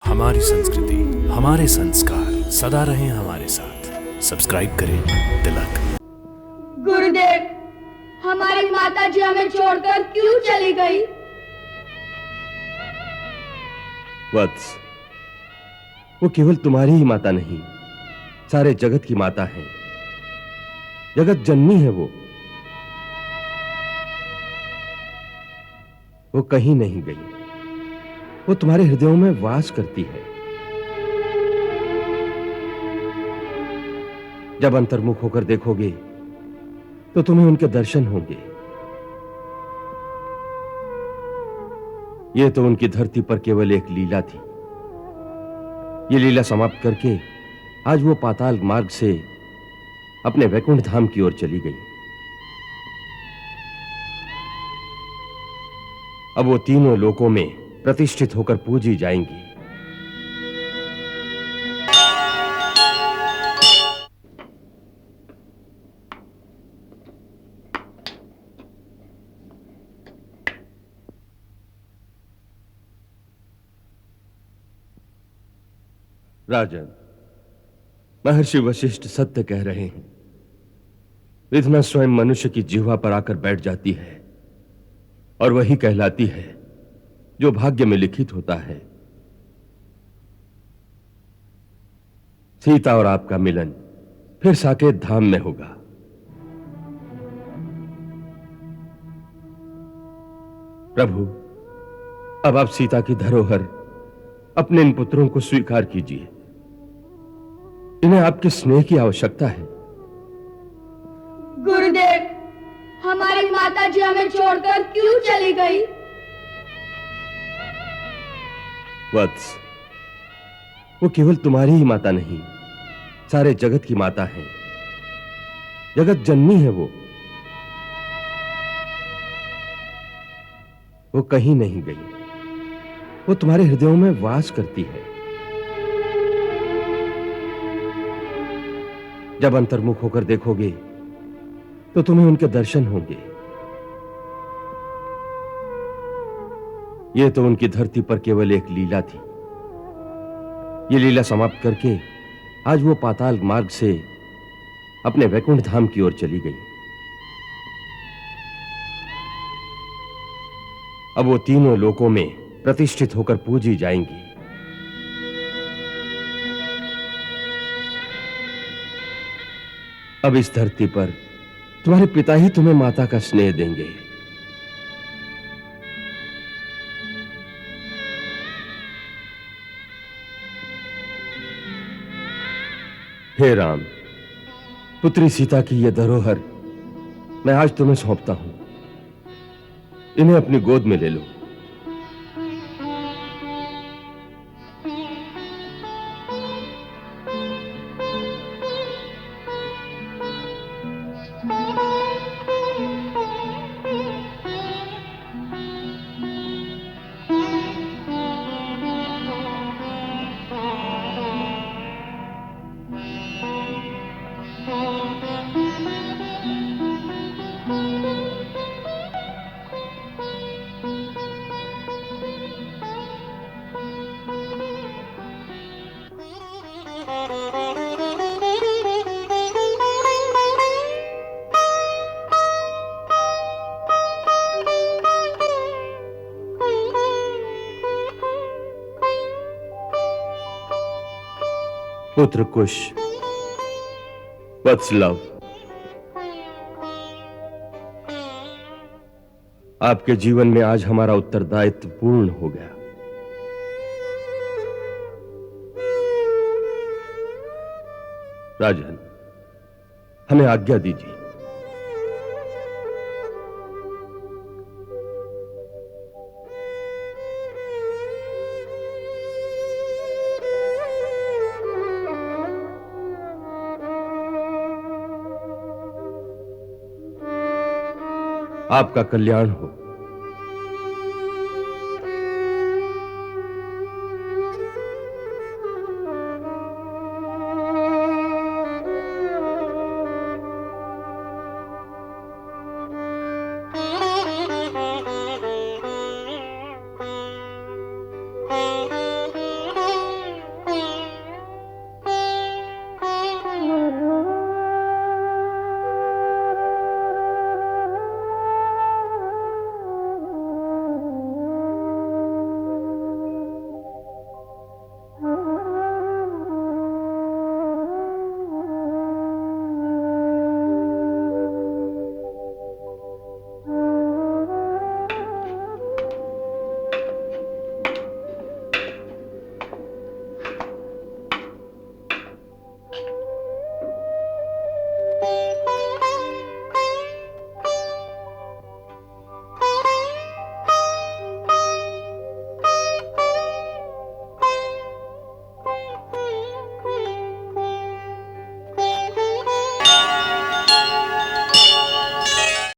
हमारी संस्कृति, हमारे संस्कार सदा रहें हमारे साथ। सब्सक्राइब करें तिलक। गुरुदेव, हमारी माता जी हमें छोड़कर क्यों चली गई? वत्स, वो केवल तुम्हारी ही माता नहीं, सारे जगत की माता है। जगत जननी है वो कहीं नहीं गई। वो तुम्हारे हृदयों में वास करती है। जब अंतर्मुख होकर देखोगे तो तुम्हें उनके दर्शन होंगे। ये तो उनकी धरती पर केवल एक लीला थी। ये लीला समाप्त करके आज वो पाताल मार्ग से अपने वैकुंठ धाम की ओर चली गई। अब वो तीनों लोकों में प्रतिष्ठित होकर पूजी जाएंगी। राजन, महर्षि वशिष्ठ सत्य कह रहे हैं। विधना स्वयं मनुष्य की जिह्वा पर आकर बैठ जाती है और वही कहलाती है जो भाग्य में लिखित होता है। सीता और आपका मिलन फिर साकेत धाम में होगा। प्रभु, अब आप सीता की धरोहर अपने इन पुत्रों को स्वीकार कीजिए। इन्हें आपके स्नेह की आवश्यकता है। गुरुदेव, हमारी माता जी हमें छोड़कर क्यों चली गई? वत्स, वो केवल तुम्हारी ही माता नहीं, सारे जगत की माता है। जगत जननी है वो कहीं नहीं गई। वो तुम्हारे हृदयों में वास करती है। जब अंतर्मुख होकर देखोगे तो तुम्हें उनके दर्शन होंगे। ये तो उनकी धरती पर केवल एक लीला थी। ये लीला समाप्त करके आज वो पाताल मार्ग से अपने वैकुंठ धाम की ओर चली गई। अब वो तीनों लोकों में प्रतिष्ठित होकर पूजी जाएंगी। अब इस धरती पर तुम्हारे पिता ही तुम्हें माता का स्नेह देंगे। हे राम, पुत्री सीता की यह धरोहर मैं आज तुम्हें सौंपता हूं। इन्हें अपनी गोद में ले लो। पुत्र कुश, वत्सलव, आपके जीवन में आज हमारा उत्तरदायित्व पूर्ण हो गया। राजन, हमें आज्ञा दीजिए। आपका कल्याण हो।